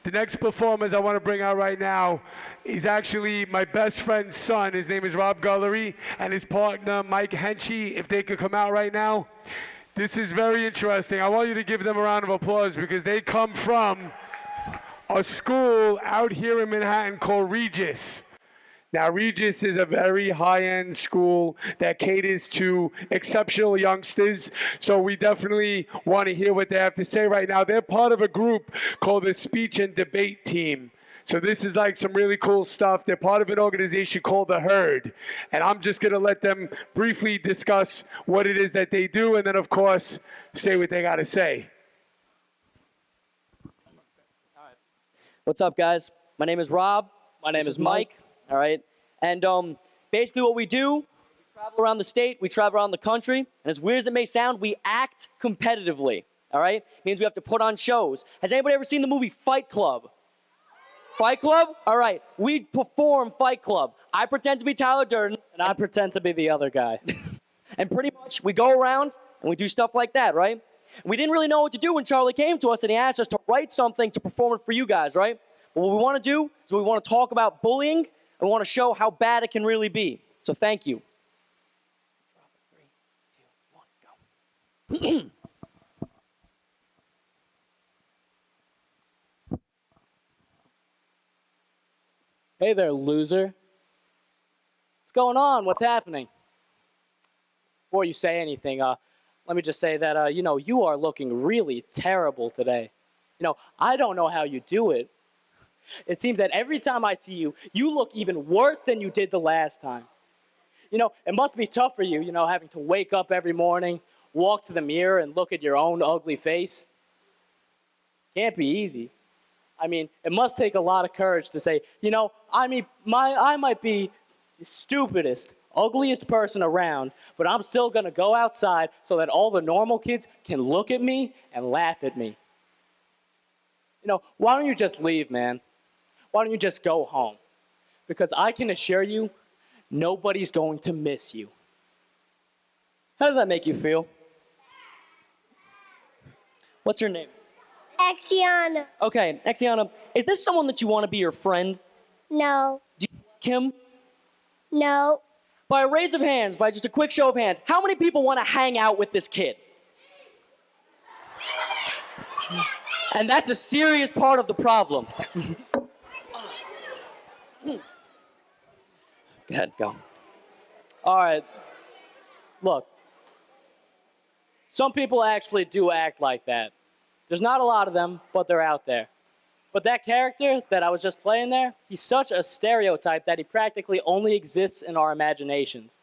The next performers I want to bring out right now, he's actually my best friend's son. His name is Rob Gullery, and his partner, Mike Henchey, if they could come out right now. This is very interesting. I want you to give them a round of applause because they come from a school out here in Manhattan called Regis. Now, Regis is a very high-end school that caters to exceptional youngsters, so we definitely want to hear what they have to say right now. They're part of a group called the Speech and Debate Team. So this is like some really cool stuff. They're part of an organization called The Herd, and I'm just going to let them briefly discuss what it is that they do, and then, of course, say what they got to say. What's up, guys? My name is Rob. My name is Mike. All right, and basically what we do, we travel around the state, we travel around the country, and as weird as it may sound, we act competitively, all right? Means we have to put on shows. Has anybody ever seen the movie Fight Club? Fight Club? All right, we perform Fight Club. I pretend to be Tyler Durden. And I pretend to be the other guy. And pretty much we go around and we do stuff like that, right? We didn't really know what to do when Charlie came to us and he asked us to write something to perform it for you guys, right? But what we want to do is we want to talk about bullying. I want to show how bad it can really be. So thank you. 3, 2, 1, go. Hey there, loser. What's going on? What's happening? Before you say anything, let me just say that, you are looking really terrible today. I don't know how you do it. It seems that every time I see you, you look even worse than you did the last time. It must be tough for you, having to wake up every morning, walk to the mirror and look at your own ugly face. Can't be easy. I mean, it must take a lot of courage to say, I might be the stupidest, ugliest person around, but I'm still going to go outside so that all the normal kids can look at me and laugh at me. Why don't you just leave, man? Why don't you just go home? Because I can assure you, nobody's going to miss you. How does that make you feel? What's your name? Exiana. Okay, Exiana, is this someone that you want to be your friend? No. Do you like him? No. By a raise of hands, by just a quick show of hands, how many people want to hang out with this kid? And that's a serious part of the problem. Go ahead, go. All right. Look, some people actually do act like that. There's not a lot of them, but they're out there. But that character that I was just playing there, he's such a stereotype that he practically only exists in our imaginations.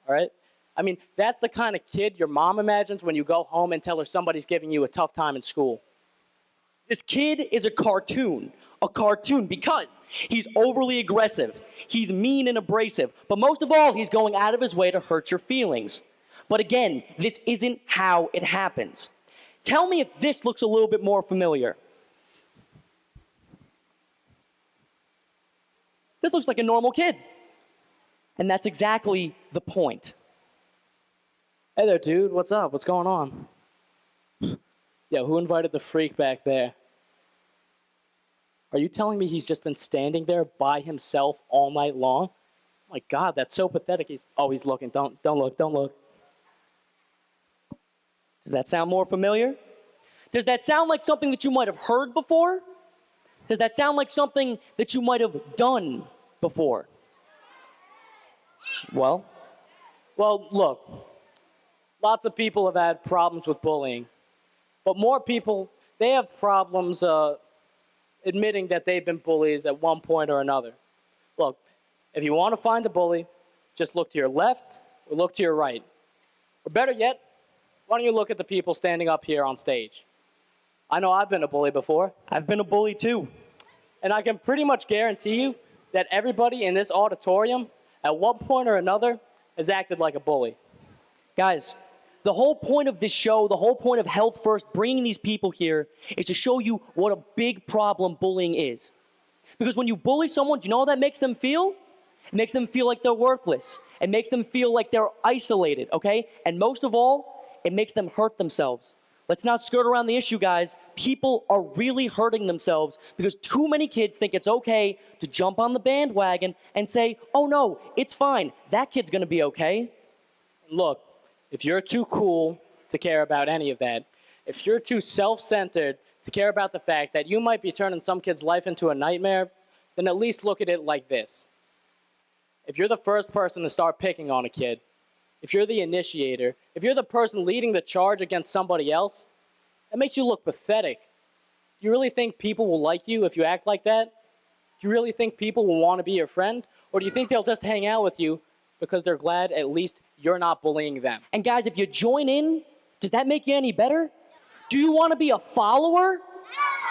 All right? I mean, that's the kind of kid your mom imagines when you go home and tell her somebody's giving you a tough time in school. This kid is a cartoon because he's overly aggressive, he's mean and abrasive, but most of all, he's going out of his way to hurt your feelings. But again, this isn't how it happens. Tell me if this looks a little bit more familiar. This looks like a normal kid. And that's exactly the point. Hey there, dude. What's up? What's going on? Yeah, who invited the freak back there? Are you telling me he's just been standing there by himself all night long? Oh my God, that's so pathetic. He's looking. Don't look. Does that sound more familiar? Does that sound like something that you might have heard before? Does that sound like something that you might have done before? Well, look. Lots of people have had problems with bullying. But more people, they have problems admitting that they've been bullies at one point or another. Look, if you want to find a bully, just look to your left or look to your right. Or better yet, why don't you look at the people standing up here on stage? I know I've been a bully before. I've been a bully too. And I can pretty much guarantee you that everybody in this auditorium, at one point or another, has acted like a bully. Guys, the whole point of this show, the whole point of HealthFirst bringing these people here is to show you what a big problem bullying is. Because when you bully someone, do you know how that makes them feel? It makes them feel like they're worthless. It makes them feel like they're isolated, okay? And most of all, it makes them hurt themselves. Let's not skirt around the issue, guys. People are really hurting themselves because too many kids think it's okay to jump on the bandwagon and say, oh no, it's fine. That kid's gonna be okay. Look, if you're too cool to care about any of that, if you're too self-centered to care about the fact that you might be turning some kid's life into a nightmare, then at least look at it like this. If you're the first person to start picking on a kid, if you're the initiator, if you're the person leading the charge against somebody else, that makes you look pathetic. Do you really think people will like you if you act like that? Do you really think people will want to be your friend? Or do you think they'll just hang out with you because they're glad at least you're not bullying them? And guys, if you join in, does that make you any better? Do you want to be a follower?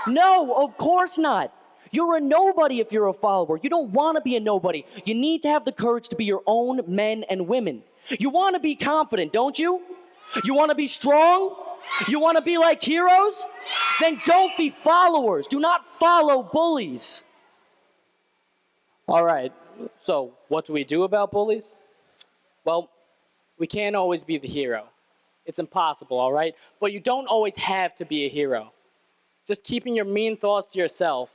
No, of course not. You're a nobody if you're a follower. You don't want to be a nobody. You need to have the courage to be your own men and women. You want to be confident, don't you? You want to be strong? You want to be like heroes? Then don't be followers. Do not follow bullies. All right, so what do we do about bullies? Well, we can't always be the hero. It's impossible, all right? But you don't always have to be a hero. Just keeping your mean thoughts to yourself,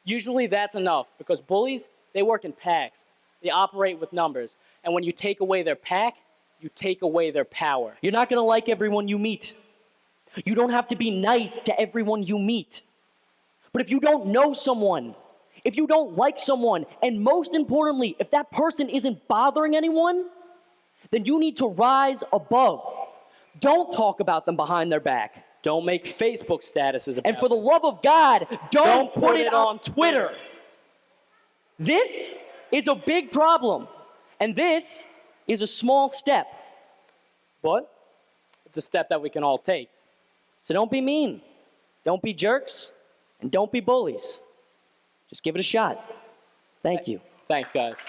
usually that's enough because bullies, they work in packs. They operate with numbers. And when you take away their pack, you take away their power. You're not going to like everyone you meet. You don't have to be nice to everyone you meet. But if you don't know someone, if you don't like someone, and most importantly, if that person isn't bothering anyone, then you need to rise above. Don't talk about them behind their back. Don't make Facebook statuses about And for the love of God, don't put it on Twitter. Twitter. This is a big problem. And this is a small step. But it's a step that we can all take. So don't be mean. Don't be jerks. And don't be bullies. Just give it a shot. Thank you. Thanks, guys.